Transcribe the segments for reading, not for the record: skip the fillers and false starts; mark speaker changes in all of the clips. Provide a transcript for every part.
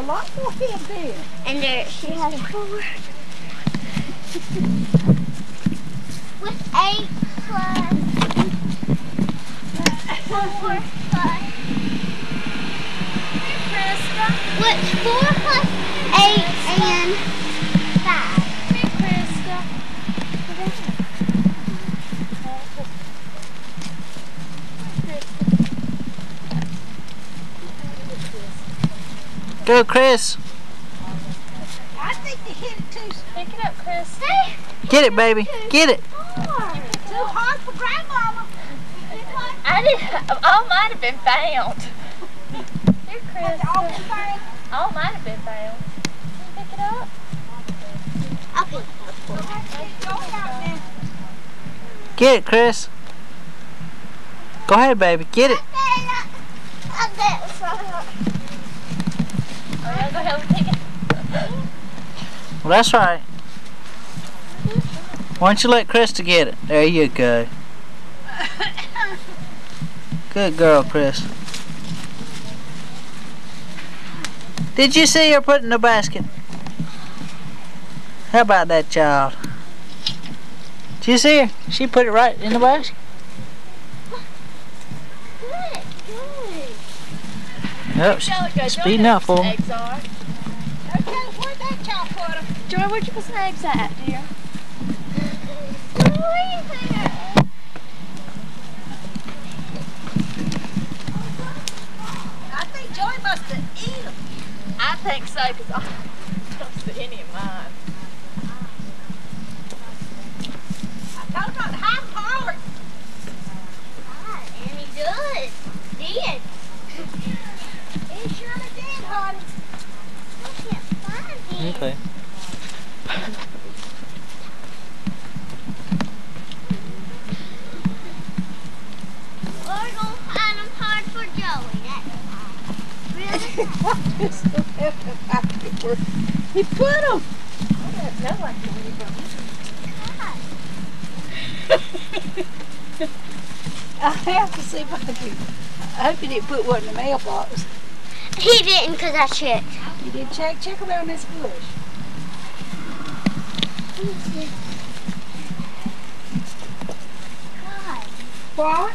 Speaker 1: a lot more head there.
Speaker 2: And there she has 4. With 8 plus 4 plus.
Speaker 3: Krista.
Speaker 2: What's 4 plus 8 and 5?
Speaker 3: Hey, Krista.
Speaker 4: Go, Chris.
Speaker 1: I think they hit it too
Speaker 3: Pick it up, Krista.
Speaker 4: Get it, baby. Get it.
Speaker 1: hard for Grandmama.
Speaker 3: I didn't. All might have been found. Here, Krista. All might have been found. Can you pick it up?
Speaker 2: I'll pick it up.
Speaker 4: Get it, Chris. Go ahead, baby. Get it.
Speaker 2: I'll get it.
Speaker 3: Oh, yeah, go ahead and pick it.
Speaker 4: Well, that's right. Why don't you let Krista get it? There you go. Good girl, Chris. Did you see her put it in the basket? How about that child? Did you see her? She put it right in the basket.
Speaker 2: Good.
Speaker 4: Yep, speeding up for me.
Speaker 3: Eggs are.
Speaker 1: Okay, where'd that child put them?
Speaker 3: Joy, where'd you put some eggs at, dear?
Speaker 1: I think Joey must have eaten them.
Speaker 3: I think so, because I don't see any of mine.
Speaker 1: I told him not to hide them hard.
Speaker 2: And he does. Did.
Speaker 1: He surely did, honey.
Speaker 2: I can't find him.
Speaker 4: Okay.
Speaker 2: We're gonna find him hard for Joey. That's really?
Speaker 1: He put them.
Speaker 3: I don't know what to do.
Speaker 1: I have to see if I can. I hope he didn't put one in the mailbox.
Speaker 2: He didn't, because I checked.
Speaker 1: You did check? Check around this bush.
Speaker 2: God.
Speaker 1: What?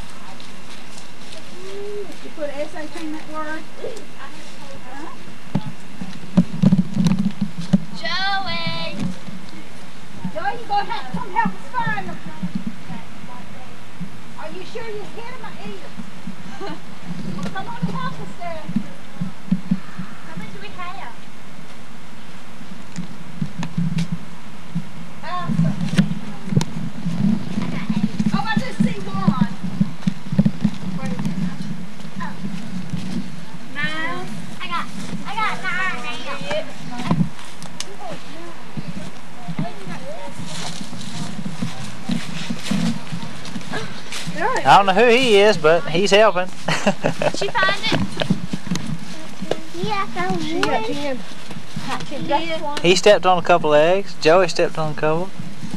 Speaker 1: You put SAT in that word? Huh?
Speaker 3: Joey!
Speaker 1: Joey, you're going to have to come help us find them. Are you sure you hit them or eat them? Well, come on and help us there.
Speaker 3: How many do we have?
Speaker 1: Oh, I just see one.
Speaker 3: Nine.
Speaker 2: I got 9 now.
Speaker 4: I don't know who he is, but he's helping.
Speaker 3: Did she find it?
Speaker 2: Yeah, I found
Speaker 1: She got
Speaker 2: one.
Speaker 1: 10.
Speaker 3: She got 20.
Speaker 4: He stepped on a couple of eggs. Joey stepped on a couple.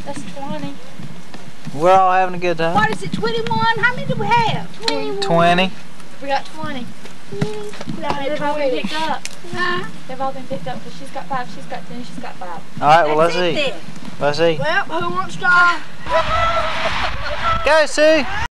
Speaker 3: That's 20.
Speaker 4: We're all having a good time.
Speaker 1: What is it, 21? How many do we have?
Speaker 4: 20.
Speaker 3: We got 20. They've all been picked up.
Speaker 1: Huh?
Speaker 3: They've all been picked up because she's got 5, she's got 10, she's got 5.
Speaker 4: All right, well, let's
Speaker 1: That's it
Speaker 4: eat.
Speaker 1: then.
Speaker 4: Let's eat.
Speaker 1: Well, who wants to?
Speaker 4: Go, Sue.